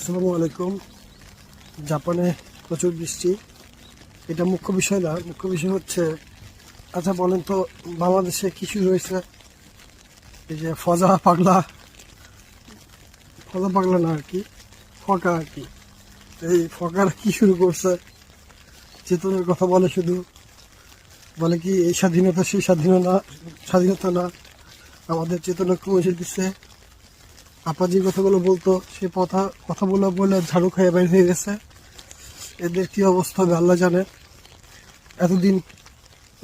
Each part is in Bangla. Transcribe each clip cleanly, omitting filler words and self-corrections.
আসসালামু আলাইকুম। জাপানে প্রচুর বৃষ্টি, এটা মুখ্য বিষয় না। মুখ্য বিষয় হচ্ছে, আচ্ছা বলেন তো, বাংলাদেশে কি শুরু হয়েছে? এই যে ফজা পাগলা, ফজা পাগলা না আর কি, ফকা আর কি। এই ফকার কি শুরু করছে? চেতনের কথা বলে, শুধু বলে কি এই স্বাধীনতা সেই স্বাধীনতা না, আমাদের চেতনা কমে যেতেছে। আপা যে কথাগুলো বলতো সে কথাগুলো বলে ঝাড়ু খেয়ে বের হয়ে গেছে। এদের কি অবস্থা হবে আল্লাহ জানে। এতদিন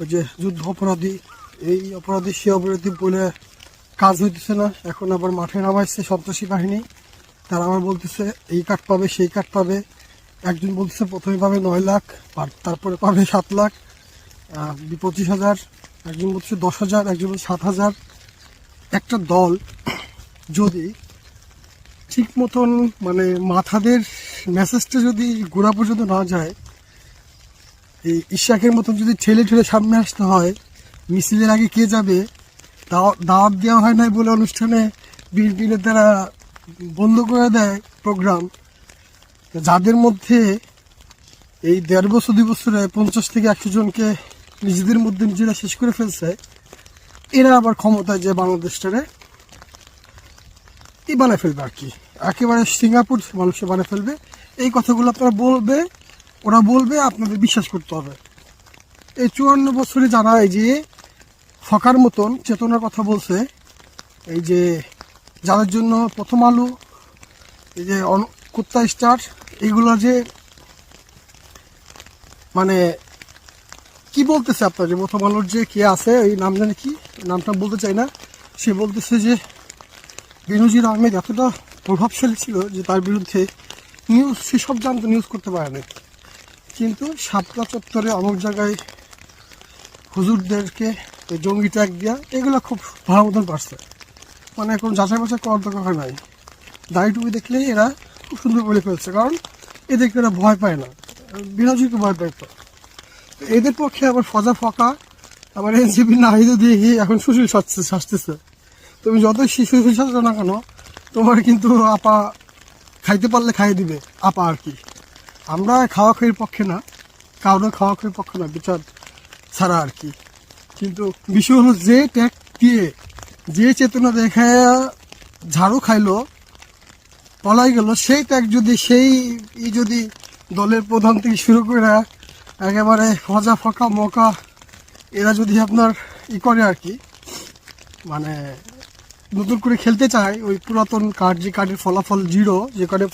ওই যে যুদ্ধ অপরাধী, এই অপরাধী সে অপরাধী বলে কাজ হইতেছে না, এখন আবার মাঠে নামাইছে সন্ত্রাসী বাহিনী। তারা আবার বলতেছে এই কাঠ পাবে সেই কাঠ পাবে। একজন বলতেছে প্রথমে পাবে 9 লাখ, তারপরে পাবে 7 লাখ, 25,000, একজন বলছে 10,000, একজন বলছে 7,000। একটা দল যদি ঠিক মতন মানে মাথাদের মেসেজটা যদি গোড়া পর্যন্ত না যায়, এই ইশাকের মতন যদি ঠেলে ঠেলে সামনে আসতে হয়, মিছিলের আগে কে যাবে, দাওয়াত দেওয়া হয় নাই বলে অনুষ্ঠানে বিএনপি নেতারা বন্ধ করে দেয় প্রোগ্রাম। যাদের মধ্যে এই 1.5 বছর 2 বছরে 50 থেকে 100 জনকে নিজেদের মধ্যে নিজেরা শেষ করে ফেলছে, এরা আবার ক্ষমতায় যে বাংলাদেশটারে বানায় ফেলবে আর কি, একেবারে সিঙ্গাপুর মানুষে বানায় ফেলবে। এই কথাগুলো আপনারা ওরা বলবে, আপনাদের বিশ্বাস করতে হবে। এই 54 বছরে যারা এই যে ফকার মতন চেতনার কথা বলছে, এই যে যাদের জন্য প্রথম আলো, এই যে কুত্তা স্টার, এইগুলো যে মানে কি বলতেছে আপনার, যে প্রথম আলোর যে কে আছে, এই নাম জানি কি, নামটা বলতে চাই না, সে বলতেছে যে বেনজির আহমেদ এতটা প্রভাবশালী ছিল যে তার বিরুদ্ধে নিউজ সেসব জানতো, নিউজ করতে পারে না। কিন্তু শাপলা চত্বরে অনেক জায়গায় হুজুরদেরকে জঙ্গি ট্যাগ দেওয়া, এগুলো খুব ভালো মতন পারছে। মানে এখন যাচাই বাছাই করার দরকার নাই, দাড়ি টুপি দেখলেই এরা খুব সুন্দর বলে ফেলছে, কারণ এদেরকে এরা ভয় পায় না, বিরোধীকে ভয় পায়। তো এদের পক্ষে আবার ফজা ফকা, আবার এনসিপি নাহিদও দিয়ে গিয়ে এখন সুশীল শাসতেছে। তুমি যতই সুশীল শাসছো না কেন, তোমার কিন্তু আপা খাইতে পারলে খাইয়ে দিবে আপা আর কি। আমরা খাওয়া খাওয়ির পক্ষে না, কারো খাওয়া খাওয়ির পক্ষে না, বিচার ছাড়া আর কি। কিন্তু বিষয় হলো, যে ট্যাগ দিয়ে যে চেতনা দেখায় ঝাড়ু খাইলো, পলাই গেল, সেই ট্যাগ যদি যদি দলের প্রধান থেকে শুরু করে একেবারে ফজা ফকা মকা এরা যদি আপনার করে আর কি, মানে নতুন করে খেলতে চায় ওই পুরাতন কার্ড, যে কার্ডের ফলাফল 0, যে কার্ডের